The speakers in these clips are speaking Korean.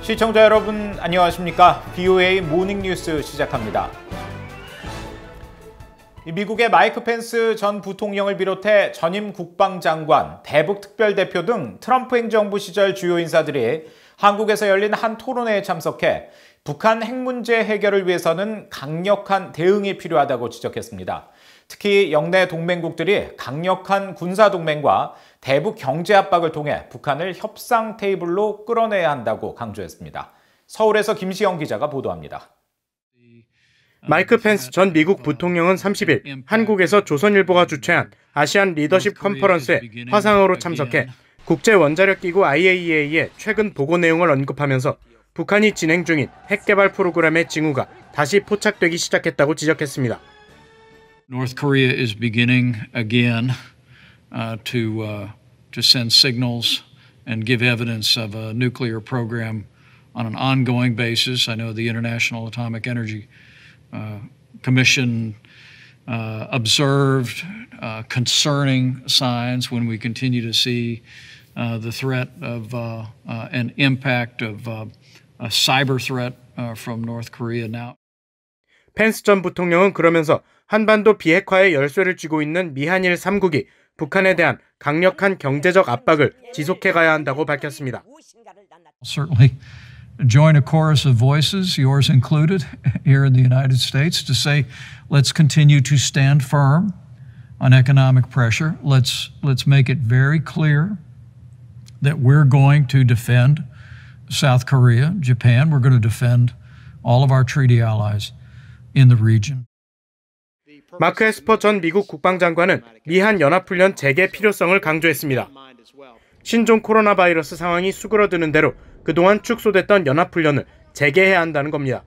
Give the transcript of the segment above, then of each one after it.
시청자 여러분 안녕하십니까? BOA 모닝뉴스 시작합니다. 미국의 마이크 펜스 전 부통령을 비롯해 전임 국방장관, 대북 특별대표 등 트럼프 행정부 시절 주요 인사들이 한국에서 열린 한 토론회에 참석해 북한 핵 문제 해결을 위해서는 강력한 대응이 필요하다고 지적했습니다. 특히 영내 동맹국들이 강력한 군사동맹과 대북 경제 압박을 통해 북한을 협상 테이블로 끌어내야 한다고 강조했습니다. 서울에서 김시영 기자가 보도합니다. 마이크 펜스 전 미국 부통령은 30일 한국에서 조선일보가 주최한 아시안 리더십 컨퍼런스에 화상으로 참석해 국제원자력기구 IAEA의 최근 보고 내용을 언급하면서 북한이 진행 중인 핵개발 프로그램의 징후가 다시 포착되기 시작했다고 지적했습니다. North Korea is beginning again to send signals and give evidence of a nuclear program on an ongoing basis. I know the International Atomic Energy Commission observed concerning signs when we continue to see the threat of an impact of a cyber threat from North Korea now. 펜스 전 부통령은 그러면서 한반도 비핵화의 열쇠를 쥐고 있는 미한일 3국이 북한에 대한 강력한 경제적 압박을 지속해 가야 한다고 밝혔습니다. Certainly join a chorus of voices, yours included, here in the United States, to say, let's continue to stand firm on economic pressure. Let's make it very clear that we're going to defend South Korea, Japan. We're going to defend all of our treaty allies in the region. 마크 에스퍼 전 미국 국방장관은 미한 연합훈련 재개 필요성을 강조했습니다. 신종 코로나 바이러스 상황이 수그러드는 대로 그동안 축소됐던 연합훈련을 재개해야 한다는 겁니다.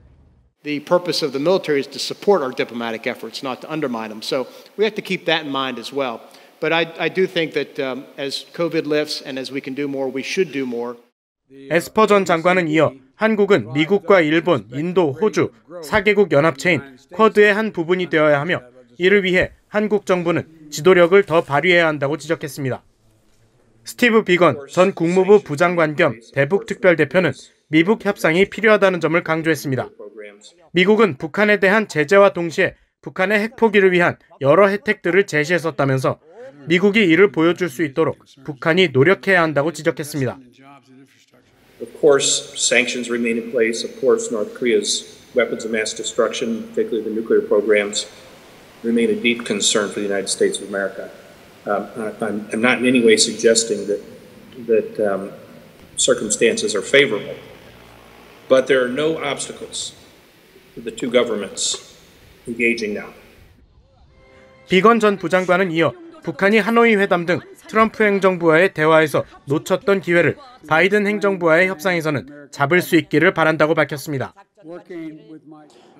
The purpose of the military is to support our diplomatic efforts, not to undermine them. So we have to keep that in mind as well. But I do think that as COVID lifts and as we can do more, we should do more. 에스퍼 전 장관은 이어 한국은 미국과 일본, 인도, 호주 4개국 연합체인 쿼드의 한 부분이 되어야 하며 이를 위해 한국 정부는 지도력을 더 발휘해야 한다고 지적했습니다. 스티브 비건 전 국무부 부장관 겸 대북 특별대표는 미북 협상이 필요하다는 점을 강조했습니다. 미국은 북한에 대한 제재와 동시에 북한의 핵 포기를 위한 여러 혜택들을 제시했었다면서 미국이 이를 보여줄 수 있도록 북한이 노력해야 한다고 지적했습니다. Of course, sanctions remain in place. Of course, North Korea's weapons of mass destruction, particularly the nuclear programs, remain a deep concern for the United States of America. I'm not in any way suggesting that circumstances are favorable, but there are no obstacles for the two governments engaging now. 비건 전 부장관은 이어 북한이 하노이 회담 등 트럼프 행정부와의 대화에서 놓쳤던 기회를 바이든 행정부와의 협상에서는 잡을 수 있기를 바란다고 밝혔습니다.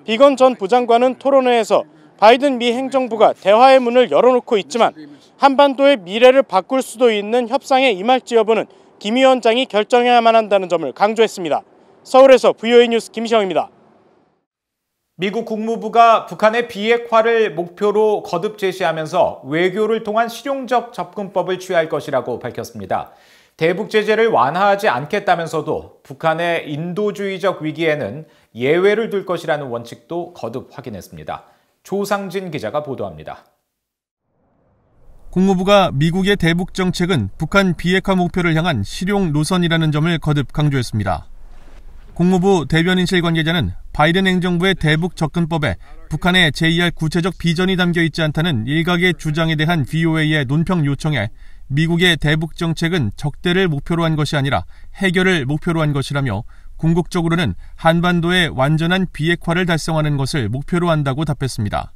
비건 전 부장관은 토론회에서 바이든 미 행정부가 대화의 문을 열어놓고 있지만 한반도의 미래를 바꿀 수도 있는 협상에 임할지 여부는 김 위원장이 결정해야만 한다는 점을 강조했습니다. 서울에서 BOA 뉴스 김시영입니다. 미국 국무부가 북한의 비핵화를 목표로 거듭 제시하면서 외교를 통한 실용적 접근법을 취할 것이라고 밝혔습니다. 대북 제재를 완화하지 않겠다면서도 북한의 인도주의적 위기에는 예외를 둘 것이라는 원칙도 거듭 확인했습니다. 조상진 기자가 보도합니다. 국무부가 미국의 대북 정책은 북한 비핵화 목표를 향한 실용 노선이라는 점을 거듭 강조했습니다. 국무부 대변인실 관계자는 바이든 행정부의 대북 접근법에 북한의 제의할 구체적 비전이 담겨 있지 않다는 일각의 주장에 대한 BOA의 논평 요청에 미국의 대북 정책은 적대를 목표로 한 것이 아니라 해결을 목표로 한 것이라며 궁극적으로는 한반도의 완전한 비핵화를 달성하는 것을 목표로 한다고 답했습니다.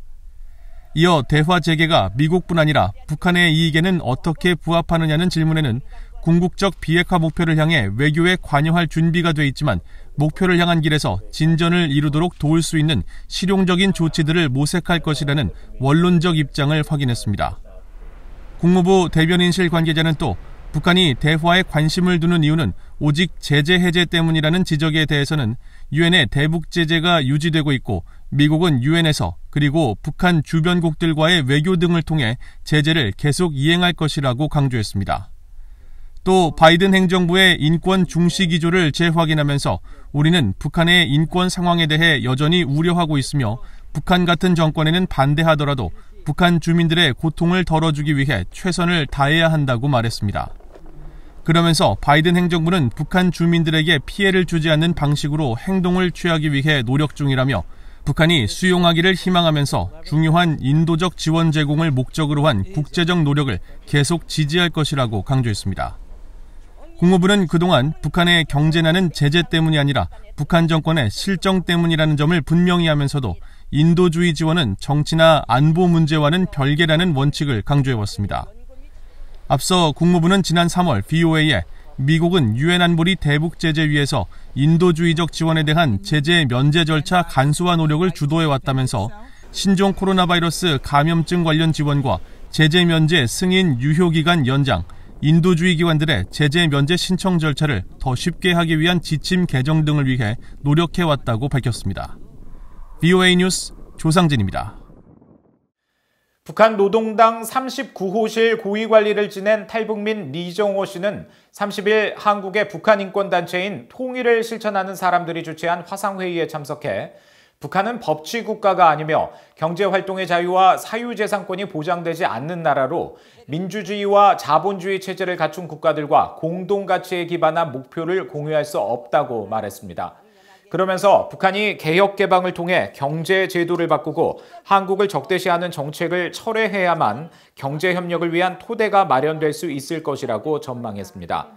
이어 대화 재개가 미국뿐 아니라 북한의 이익에는 어떻게 부합하느냐는 질문에는 궁극적 비핵화 목표를 향해 외교에 관여할 준비가 돼 있지만 목표를 향한 길에서 진전을 이루도록 도울 수 있는 실용적인 조치들을 모색할 것이라는 원론적 입장을 확인했습니다. 국무부 대변인실 관계자는 또 북한이 대화에 관심을 두는 이유는 오직 제재 해제 때문이라는 지적에 대해서는 유엔의 대북 제재가 유지되고 있고 미국은 유엔에서 그리고 북한 주변국들과의 외교 등을 통해 제재를 계속 이행할 것이라고 강조했습니다. 또 바이든 행정부의 인권 중시 기조를 재확인하면서 우리는 북한의 인권 상황에 대해 여전히 우려하고 있으며 북한 같은 정권에는 반대하더라도 북한 주민들의 고통을 덜어주기 위해 최선을 다해야 한다고 말했습니다. 그러면서 바이든 행정부는 북한 주민들에게 피해를 주지 않는 방식으로 행동을 취하기 위해 노력 중이라며 북한이 수용하기를 희망하면서 중요한 인도적 지원 제공을 목적으로 한 국제적 노력을 계속 지지할 것이라고 강조했습니다. 국무부는 그동안 북한의 경제난은 제재 때문이 아니라 북한 정권의 실정 때문이라는 점을 분명히 하면서도 인도주의 지원은 정치나 안보 문제와는 별개라는 원칙을 강조해왔습니다. 앞서 국무부는 지난 3월 VOA에 미국은 유엔 안보리 대북제재위에서 인도주의적 지원에 대한 제재 면제 절차 간소화 노력을 주도해왔다면서 신종 코로나 바이러스 감염증 관련 지원과 제재 면제 승인 유효기간 연장, 인도주의 기관들의 제재 면제 신청 절차를 더 쉽게 하기 위한 지침 개정 등을 위해 노력해왔다고 밝혔습니다. VOA 뉴스 조상진입니다. 북한 노동당 39호실 고위관리를 지낸 탈북민 리정호 씨는 30일 한국의 북한 인권단체인 통일을 실천하는 사람들이 주최한 화상회의에 참석해 북한은 법치국가가 아니며 경제활동의 자유와 사유재산권이 보장되지 않는 나라로 민주주의와 자본주의 체제를 갖춘 국가들과 공동가치에 기반한 목표를 공유할 수 없다고 말했습니다. 그러면서 북한이 개혁개방을 통해 경제 제도를 바꾸고 한국을 적대시하는 정책을 철회해야만 경제협력을 위한 토대가 마련될 수 있을 것이라고 전망했습니다.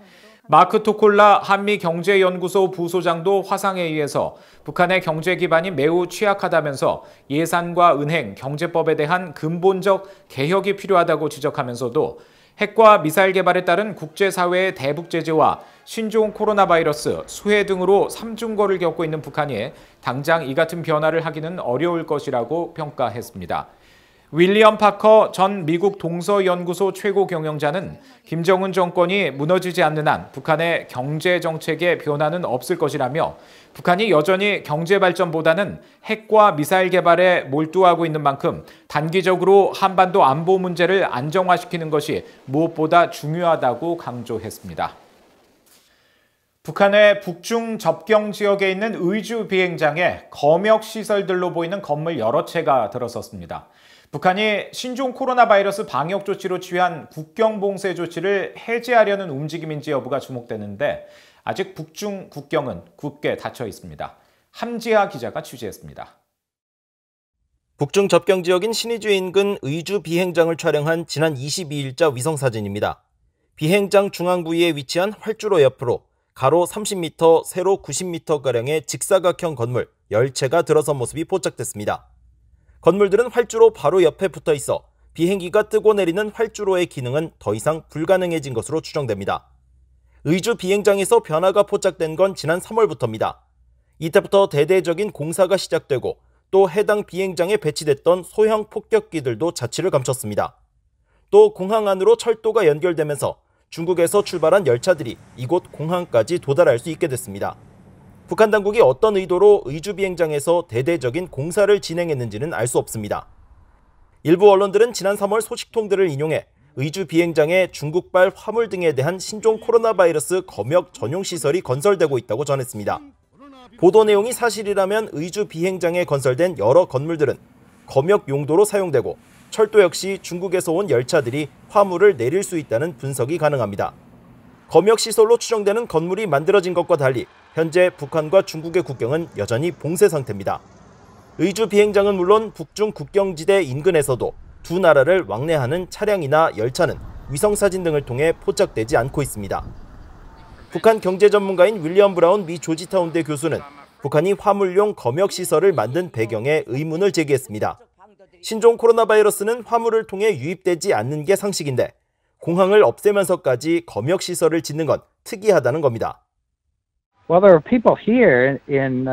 마크 토콜라 한미경제연구소 부소장도 화상회의에서 북한의 경제 기반이 매우 취약하다면서 예산과 은행, 경제법에 대한 근본적 개혁이 필요하다고 지적하면서도 핵과 미사일 개발에 따른 국제사회의 대북 제재와 신종 코로나 바이러스, 수해 등으로 삼중거를 겪고 있는 북한이 당장 이 같은 변화를 하기는 어려울 것이라고 평가했습니다. 윌리엄 파커 전 미국 동서연구소 최고 경영자는 김정은 정권이 무너지지 않는 한 북한의 경제 정책에 변화는 없을 것이라며 북한이 여전히 경제 발전보다는 핵과 미사일 개발에 몰두하고 있는 만큼 단기적으로 한반도 안보 문제를 안정화시키는 것이 무엇보다 중요하다고 강조했습니다. 북한의 북중 접경 지역에 있는 의주 비행장에 검역 시설들로 보이는 건물 여러 채가 들어섰습니다. 북한이 신종 코로나 바이러스 방역 조치로 취한 국경 봉쇄 조치를 해제하려는 움직임인지 여부가 주목되는데 아직 북중 국경은 굳게 닫혀 있습니다. 함지하 기자가 취재했습니다. 북중 접경 지역인 신의주 인근 의주 비행장을 촬영한 지난 22일자 위성사진입니다. 비행장 중앙 부위에 위치한 활주로 옆으로 가로 30m, 세로 90m가량의 직사각형 건물 10채가 들어선 모습이 포착됐습니다. 건물들은 활주로 바로 옆에 붙어 있어 비행기가 뜨고 내리는 활주로의 기능은 더 이상 불가능해진 것으로 추정됩니다. 의주 비행장에서 변화가 포착된 건 지난 3월부터입니다. 이때부터 대대적인 공사가 시작되고 또 해당 비행장에 배치됐던 소형 폭격기들도 자취를 감췄습니다. 또 공항 안으로 철도가 연결되면서 중국에서 출발한 열차들이 이곳 공항까지 도달할 수 있게 됐습니다. 북한 당국이 어떤 의도로 의주 비행장에서 대대적인 공사를 진행했는지는 알 수 없습니다. 일부 언론들은 지난 3월 소식통들을 인용해 의주 비행장에 중국발 화물 등에 대한 신종 코로나 바이러스 검역 전용 시설이 건설되고 있다고 전했습니다. 보도 내용이 사실이라면 의주 비행장에 건설된 여러 건물들은 검역 용도로 사용되고 철도 역시 중국에서 온 열차들이 화물을 내릴 수 있다는 분석이 가능합니다. 검역 시설로 추정되는 건물이 만들어진 것과 달리 현재 북한과 중국의 국경은 여전히 봉쇄 상태입니다. 의주 비행장은 물론 북중 국경지대 인근에서도 두 나라를 왕래하는 차량이나 열차는 위성사진 등을 통해 포착되지 않고 있습니다. 북한 경제 전문가인 윌리엄 브라운 미 조지타운대 교수는 북한이 화물용 검역 시설을 만든 배경에 의문을 제기했습니다. 신종 코로나 바이러스는 화물을 통해 유입되지 않는 게 상식인데 공항을 없애면서까지 검역 시설을 짓는 건 특이하다는 겁니다. Well, there are people here in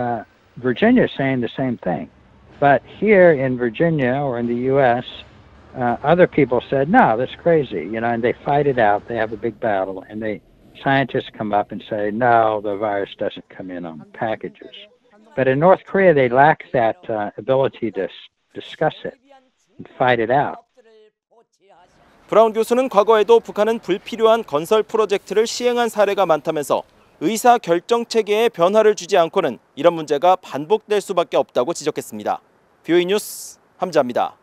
Virginia saying the same thing. But here in Virginia or in the U.S., other people said, no, that's crazy, and they fight it out. They have a big battle, and scientists come up and say, no, the virus doesn't come in on packages. But in North Korea, they lack that ability to discuss it and fight it out. 브라운 교수는 과거에도 북한은 불필요한 건설 프로젝트를 시행한 사례가 많다면서 의사 결정 체계에 변화를 주지 않고는 이런 문제가 반복될 수밖에 없다고 지적했습니다. VOA 뉴스 함자입니다.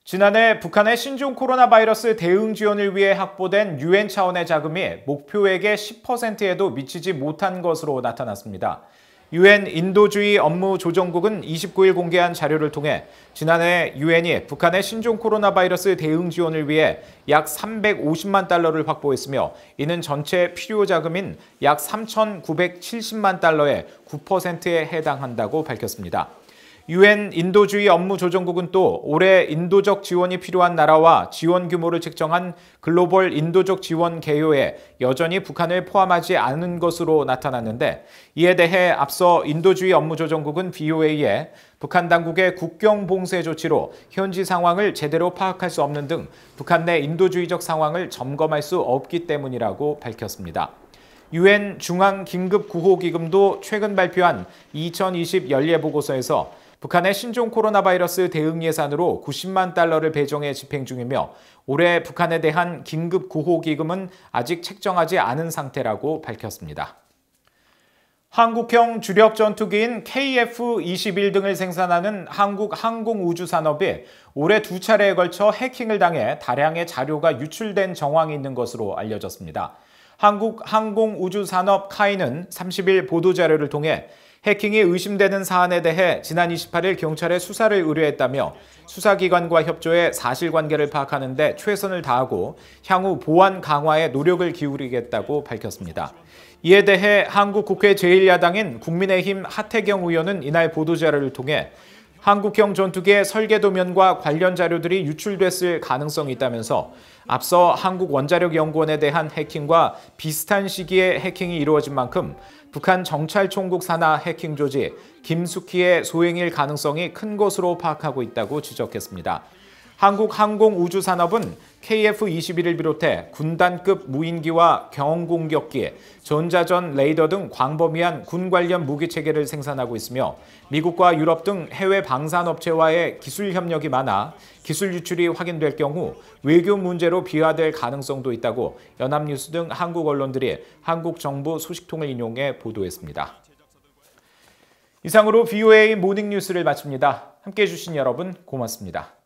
지난해 북한의 신종 코로나 바이러스 대응 지원을 위해 확보된 UN 차원의 자금이 목표액의 10%에도 미치지 못한 것으로 나타났습니다. UN 인도주의 업무조정국은 29일 공개한 자료를 통해 지난해 UN이 북한의 신종 코로나 바이러스 대응 지원을 위해 약 350만 달러를 확보했으며 이는 전체 필요 자금인 약 3,970만 달러의 9%에 해당한다고 밝혔습니다. UN 인도주의 업무조정국은 또 올해 인도적 지원이 필요한 나라와 지원 규모를 측정한 글로벌 인도적 지원 개요에 여전히 북한을 포함하지 않은 것으로 나타났는데 이에 대해 앞서 인도주의 업무조정국은 VOA에 북한 당국의 국경 봉쇄 조치로 현지 상황을 제대로 파악할 수 없는 등 북한 내 인도주의적 상황을 점검할 수 없기 때문이라고 밝혔습니다. UN 중앙긴급구호기금도 최근 발표한 2020 연례보고서에서 북한의 신종 코로나 바이러스 대응 예산으로 90만 달러를 배정해 집행 중이며 올해 북한에 대한 긴급 구호 기금은 아직 책정하지 않은 상태라고 밝혔습니다. 한국형 주력 전투기인 KF-21 등을 생산하는 한국 항공우주산업이 올해 2차례에 걸쳐 해킹을 당해 다량의 자료가 유출된 정황이 있는 것으로 알려졌습니다. 한국 항공우주산업 카이는 30일 보도자료를 통해 해킹이 의심되는 사안에 대해 지난 28일 경찰에 수사를 의뢰했다며 수사기관과 협조해 사실관계를 파악하는 데 최선을 다하고 향후 보안 강화에 노력을 기울이겠다고 밝혔습니다. 이에 대해 한국 국회 제1야당인 국민의힘 하태경 의원은 이날 보도자료를 통해 한국형 전투기의 설계도면과 관련 자료들이 유출됐을 가능성이 있다면서 앞서 한국원자력연구원에 대한 해킹과 비슷한 시기에 해킹이 이루어진 만큼 북한 정찰총국 산하 해킹 조직 김숙희의 소행일 가능성이 큰 것으로 파악하고 있다고 지적했습니다. 한국항공우주산업은 KF-21을 비롯해 군단급 무인기와 경공격기, 전자전 레이더 등 광범위한 군 관련 무기체계를 생산하고 있으며 미국과 유럽 등 해외 방산업체와의 기술 협력이 많아 기술 유출이 확인될 경우 외교 문제로 비화될 가능성도 있다고 연합뉴스 등 한국 언론들이 한국 정부 소식통을 인용해 보도했습니다. 이상으로 VOA 모닝뉴스를 마칩니다. 함께해 주신 여러분 고맙습니다.